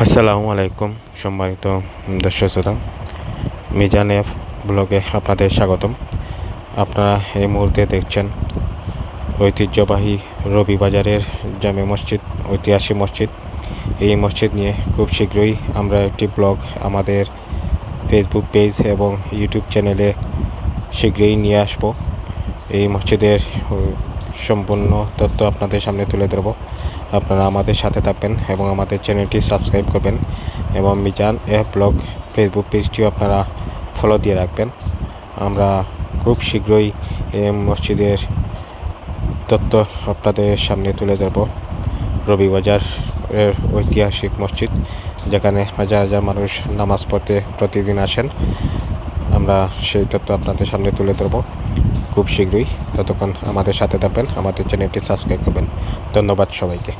আসসালামু আলাইকুম সম্মানিত দর্শক শ্রোতা, মিজান এফ ব্লগে আপনাদের স্বাগতম। আপনারা এই মুহূর্তে দেখছেন ঐতিহ্যবাহী রবিবাজারের জামে মসজিদ, ঐতিহাসিক মসজিদ। এই মসজিদ নিয়ে খুব শীঘ্রই আমরা একটি ব্লগ আমাদের ফেসবুক পেজ এবং ইউটিউব চ্যানেলে শীঘ্রই নিয়ে আসব। এই মসজিদের সম্পূর্ণ তথ্য আপনাদের সামনে তুলে ধরব। আপনারা আমাদের সাথে থাকবেন এবং আমাদের চ্যানেলটি সাবস্ক্রাইব করবেন এবং মিজান এফ ব্লগ ফেসবুক পেজটিও আপনারা ফলো দিয়ে রাখবেন। আমরা খুব শীঘ্রই এই মসজিদের তথ্য আপনাদের সামনে তুলে ধরব। রবিবাজার ঐতিহাসিক মসজিদ, যেখানে হাজার হাজার মানুষ নামাজ পড়তে প্রতিদিন আসেন। আমরা সেই তথ্য আপনাদের সামনে তুলে ধরব খুব শীঘ্রই। ততক্ষণ আমাদের সাথে থাকবেন, আমাদের চ্যানেলটি সাবস্ক্রাইব করবেন। ধন্যবাদ সবাইকে।